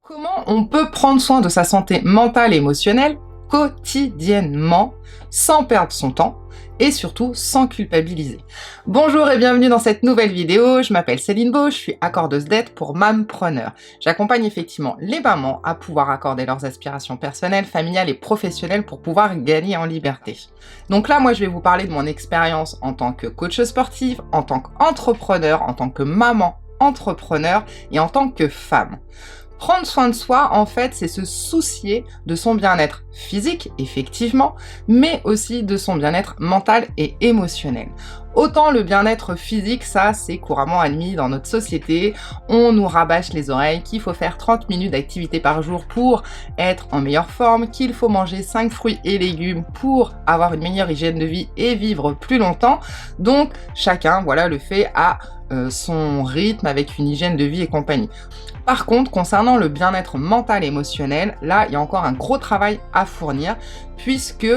Comment on peut prendre soin de sa santé mentale et émotionnelle quotidiennement, sans perdre son temps et surtout sans culpabiliser. Bonjour et bienvenue dans cette nouvelle vidéo, je m'appelle Céline Beau, je suis accordeuse d'aide pour Mampreneur. J'accompagne effectivement les mamans à pouvoir accorder leurs aspirations personnelles, familiales et professionnelles pour pouvoir gagner en liberté. Donc là, moi je vais vous parler de mon expérience en tant que coach sportive, en tant qu'entrepreneur, en tant que maman entrepreneur et en tant que femme. Prendre soin de soi, en fait, c'est se soucier de son bien-être physique, effectivement, mais aussi de son bien-être mental et émotionnel. Autant le bien-être physique, ça, c'est couramment admis dans notre société. On nous rabâche les oreilles qu'il faut faire 30 minutes d'activité par jour pour être en meilleure forme, qu'il faut manger 5 fruits et légumes pour avoir une meilleure hygiène de vie et vivre plus longtemps. Donc, chacun, voilà, le fait à son rythme avec une hygiène de vie et compagnie. Par contre, concernant le bien-être mental et émotionnel, là, il y a encore un gros travail à fournir puisque,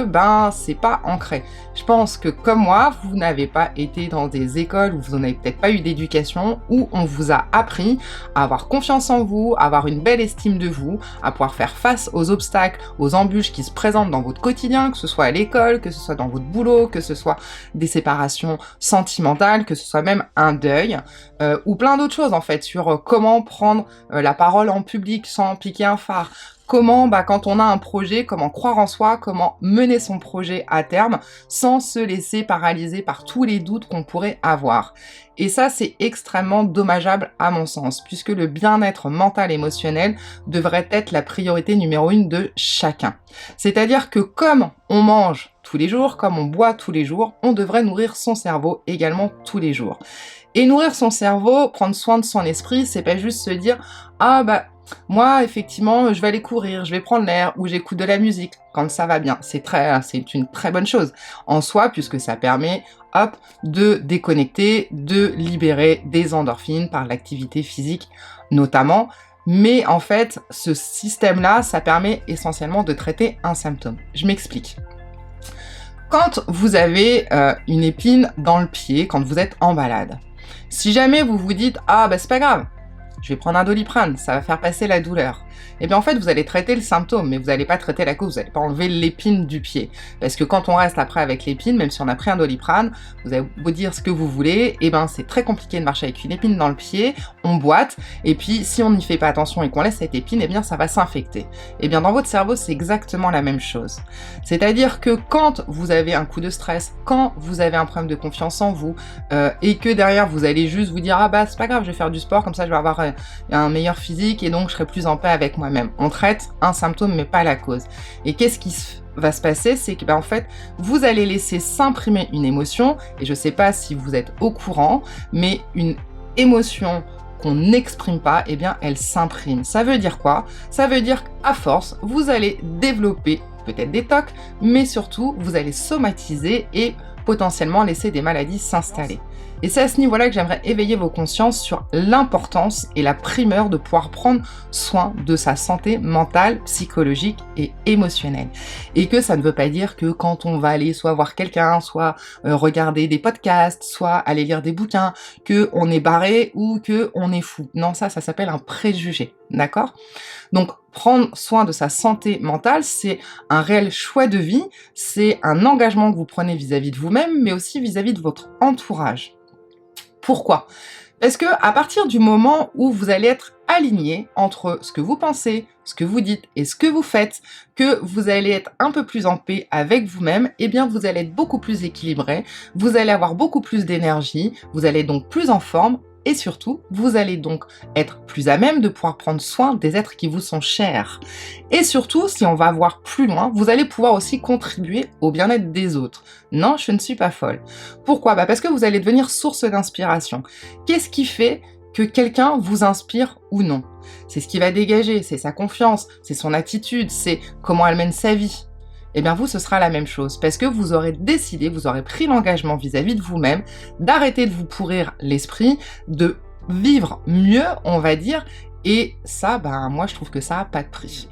c'est pas ancré. Je pense que comme moi, vous n'avez pas été dans des écoles où vous n'avez peut-être pas eu d'éducation, où on vous a appris à avoir confiance en vous, à avoir une belle estime de vous, à pouvoir faire face aux obstacles, aux embûches qui se présentent dans votre quotidien, que ce soit à l'école, que ce soit dans votre boulot, que ce soit des séparations sentimentales, que ce soit même un deuil, ou plein d'autres choses en fait, sur comment prendre la parole en public sans piquer un phare. Comment, quand on a un projet, comment croire en soi, comment mener son projet à terme sans se laisser paralyser par tous les doutes qu'on pourrait avoir. Et ça, c'est extrêmement dommageable à mon sens, puisque le bien-être mental et émotionnel devrait être la priorité numéro 1 de chacun. C'est-à-dire que comme on mange tous les jours, comme on boit tous les jours, on devrait nourrir son cerveau également tous les jours. Et nourrir son cerveau, prendre soin de son esprit, c'est pas juste se dire « moi, effectivement, je vais aller courir, je vais prendre l'air ou j'écoute de la musique quand ça va bien. » C'est une très bonne chose en soi puisque ça permet, de déconnecter, de libérer des endorphines par l'activité physique notamment. Mais en fait, ce système-là, ça permet essentiellement de traiter un symptôme. Je m'explique. Quand vous avez une épine dans le pied, quand vous êtes en balade, si jamais vous vous dites « c'est pas grave, je vais prendre un Doliprane, ça va faire passer la douleur. » Et bien en fait, vous allez traiter le symptôme, mais vous n'allez pas traiter la cause, vous n'allez pas enlever l'épine du pied. Parce que quand on reste après avec l'épine, même si on a pris un Doliprane, vous avez beau dire ce que vous voulez, c'est très compliqué de marcher avec une épine dans le pied, on boite, et puis si on n'y fait pas attention et qu'on laisse cette épine, ça va s'infecter. Et bien dans votre cerveau, c'est exactement la même chose. C'est-à-dire que quand vous avez un coup de stress, quand vous avez un problème de confiance en vous, et que derrière vous allez juste vous dire « c'est pas grave, je vais faire du sport, comme ça je vais avoir un meilleur physique et donc je serai plus en paix avec moi-même. » On traite un symptôme mais pas la cause. Et qu'est-ce qui va se passer? C'est que en fait, vous allez laisser s'imprimer une émotion, et je sais pas si vous êtes au courant, mais une émotion qu'on n'exprime pas, elle s'imprime. Ça veut dire quoi? Ça veut dire qu'à force, vous allez développer peut-être des TOC, mais surtout, vous allez somatiser et potentiellement laisser des maladies s'installer. Et c'est à ce niveau-là que j'aimerais éveiller vos consciences sur l'importance et la primeur de pouvoir prendre soin de sa santé mentale, psychologique et émotionnelle. Et que ça ne veut pas dire que quand on va aller soit voir quelqu'un, soit regarder des podcasts, soit aller lire des bouquins, que on est barré ou que on est fou. Non, ça s'appelle un préjugé, d'accord? Donc, prendre soin de sa santé mentale, c'est un réel choix de vie, c'est un engagement que vous prenez vis-à-vis de vous-même, mais aussi vis-à-vis de votre entourage. Pourquoi? Parce que à partir du moment où vous allez être aligné entre ce que vous pensez, ce que vous dites et ce que vous faites, que vous allez être un peu plus en paix avec vous-même, vous allez être beaucoup plus équilibré, vous allez avoir beaucoup plus d'énergie, vous allez être donc plus en forme, et surtout, vous allez donc être plus à même de pouvoir prendre soin des êtres qui vous sont chers. Et surtout, si on va voir plus loin, vous allez pouvoir aussi contribuer au bien-être des autres. Non, je ne suis pas folle. Pourquoi? Parce que vous allez devenir source d'inspiration. Qu'est-ce qui fait que quelqu'un vous inspire ou non? C'est ce qui va dégager, c'est sa confiance, c'est son attitude, c'est comment elle mène sa vie. Vous, ce sera la même chose, parce que vous aurez décidé, vous aurez pris l'engagement vis-à-vis de vous-même, d'arrêter de vous pourrir l'esprit, de vivre mieux, on va dire, et ça, moi, je trouve que ça n'a pas de prix.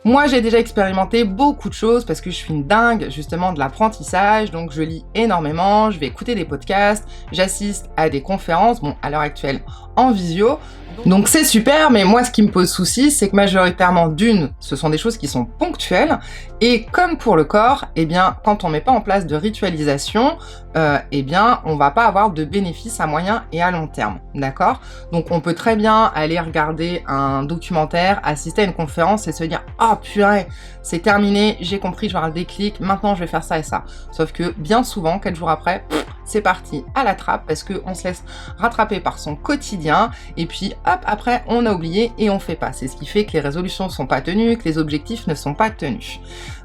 Moi, j'ai déjà expérimenté beaucoup de choses parce que je suis une dingue, justement, de l'apprentissage. Donc, je lis énormément, je vais écouter des podcasts, j'assiste à des conférences. Bon, à l'heure actuelle, en visio. Donc c'est super, mais moi ce qui me pose souci, c'est que majoritairement ce sont des choses qui sont ponctuelles, et comme pour le corps, eh bien quand on met pas en place de ritualisation, eh bien on va pas avoir de bénéfices à moyen et à long terme, d'accord? Donc on peut très bien aller regarder un documentaire, assister à une conférence et se dire « Ah purée, c'est terminé, j'ai compris, je vais avoir le déclic, maintenant je vais faire ça et ça ». Sauf que bien souvent, 4 jours après, c'est parti à la trappe parce qu'on se laisse rattraper par son quotidien et puis hop, après on a oublié et on fait pas. C'est ce qui fait que les résolutions ne sont pas tenues, que les objectifs ne sont pas tenus.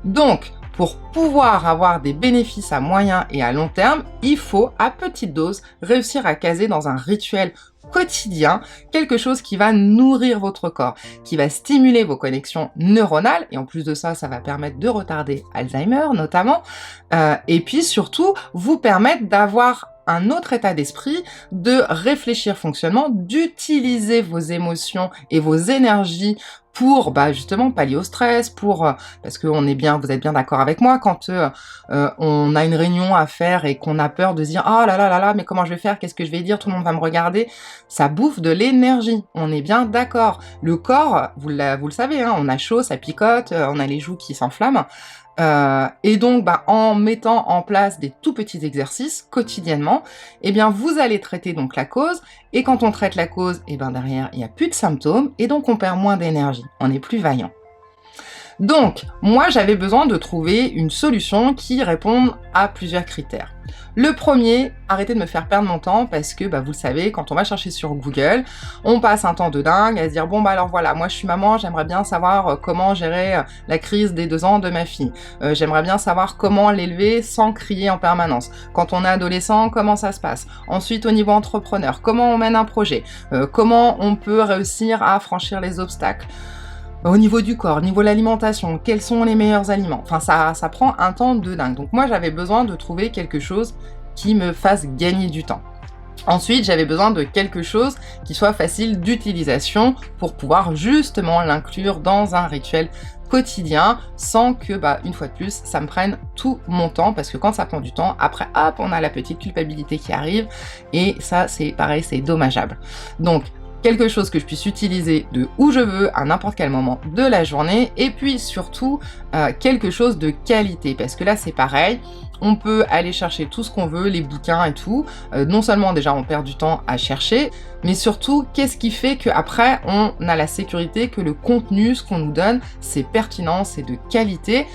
Donc, pour pouvoir avoir des bénéfices à moyen et à long terme, il faut, à petite dose, réussir à caser dans un rituel quotidien, quelque chose qui va nourrir votre corps, qui va stimuler vos connexions neuronales, et en plus de ça, ça va permettre de retarder Alzheimer notamment, et puis surtout, vous permettre d'avoir un autre état d'esprit, de réfléchir fonctionnement, d'utiliser vos émotions et vos énergies pour justement pallier au stress, parce que vous êtes bien d'accord avec moi, quand on a une réunion à faire et qu'on a peur de se dire « Oh là là là là, mais comment je vais faire? Qu'est-ce que je vais dire? Tout le monde va me regarder », ça bouffe de l'énergie, on est bien d'accord. Le corps, vous le savez, hein, on a chaud, ça picote, on a les joues qui s'enflamment, et donc, en mettant en place des tout petits exercices quotidiennement, eh bien, vous allez traiter donc la cause, et quand on traite la cause, eh bien, derrière, il n'y a plus de symptômes, et donc on perd moins d'énergie, on est plus vaillant. Donc, moi, j'avais besoin de trouver une solution qui réponde à plusieurs critères. Le premier, arrêtez de me faire perdre mon temps parce que, vous le savez, quand on va chercher sur Google, on passe un temps de dingue à se dire « Bon, alors voilà, moi je suis maman, j'aimerais bien savoir comment gérer la crise des 2 ans de ma fille. J'aimerais bien savoir comment l'élever sans crier en permanence. Quand on est adolescent, comment ça se passe? Ensuite, au niveau entrepreneur, comment on mène un projet? Comment on peut réussir à franchir les obstacles? Au niveau du corps, au niveau de l'alimentation, quels sont les meilleurs aliments? Enfin, ça prend un temps de dingue. Donc moi, j'avais besoin de trouver quelque chose qui me fasse gagner du temps. Ensuite, j'avais besoin de quelque chose qui soit facile d'utilisation pour pouvoir justement l'inclure dans un rituel quotidien sans que, une fois de plus, ça me prenne tout mon temps, parce que quand ça prend du temps, après, hop, on a la petite culpabilité qui arrive, et ça, c'est pareil, c'est dommageable. Donc, quelque chose que je puisse utiliser de où je veux, à n'importe quel moment de la journée, et puis surtout, quelque chose de qualité, parce que là, c'est pareil, on peut aller chercher tout ce qu'on veut, les bouquins et tout, non seulement déjà on perd du temps à chercher, mais surtout, qu'est-ce qui fait qu'après, on a la sécurité que le contenu, ce qu'on nous donne, c'est pertinent, c'est de qualité,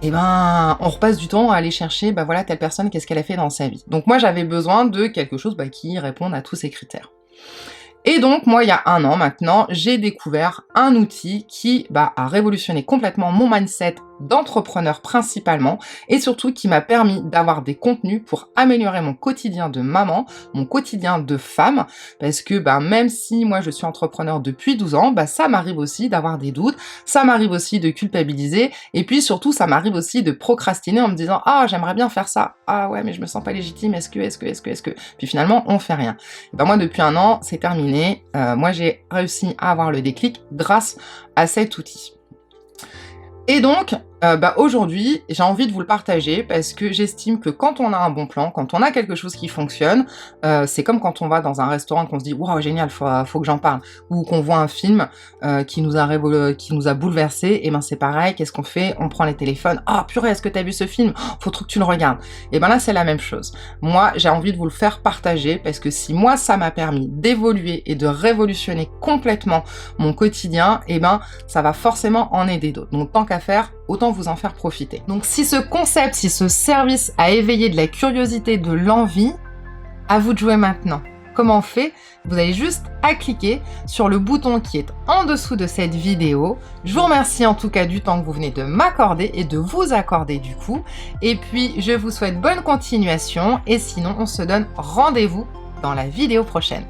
et on repasse du temps à aller chercher, voilà, telle personne, qu'est-ce qu'elle a fait dans sa vie. Donc moi, j'avais besoin de quelque chose qui réponde à tous ces critères. Et donc, moi, il y a 1 an maintenant, j'ai découvert un outil qui a révolutionné complètement mon mindset d'entrepreneur principalement, et surtout qui m'a permis d'avoir des contenus pour améliorer mon quotidien de maman, mon quotidien de femme, parce que même si moi je suis entrepreneur depuis 12 ans, ça m'arrive aussi d'avoir des doutes, ça m'arrive aussi de culpabiliser, et puis surtout ça m'arrive aussi de procrastiner en me disant « Ah, j'aimerais bien faire ça, ah ouais, mais je me sens pas légitime, est-ce que... » Puis finalement, on fait rien. Et moi, depuis 1 an, c'est terminé, moi j'ai réussi à avoir le déclic grâce à cet outil. Et donc, aujourd'hui, j'ai envie de vous le partager parce que j'estime que quand on a un bon plan, quand on a quelque chose qui fonctionne, c'est comme quand on va dans un restaurant et qu'on se dit « Waouh, génial, faut que j'en parle » ou qu'on voit un film qui nous a bouleversé, et c'est pareil, qu'est-ce qu'on fait? On prend les téléphones « Ah, purée, est-ce que t'as vu ce film? Faut trop que tu le regardes » Et là, c'est la même chose. Moi, j'ai envie de vous le faire partager parce que si moi, ça m'a permis d'évoluer et de révolutionner complètement mon quotidien, ça va forcément en aider d'autres. Donc, tant qu'à faire, autant vous en faire profiter. Donc si ce concept, si ce service a éveillé de la curiosité, de l'envie, à vous de jouer maintenant. Comment on fait? Vous avez juste à cliquer sur le bouton qui est en dessous de cette vidéo. Je vous remercie en tout cas du temps que vous venez de m'accorder et de vous accorder du coup. Et puis je vous souhaite bonne continuation, et sinon on se donne rendez-vous dans la vidéo prochaine.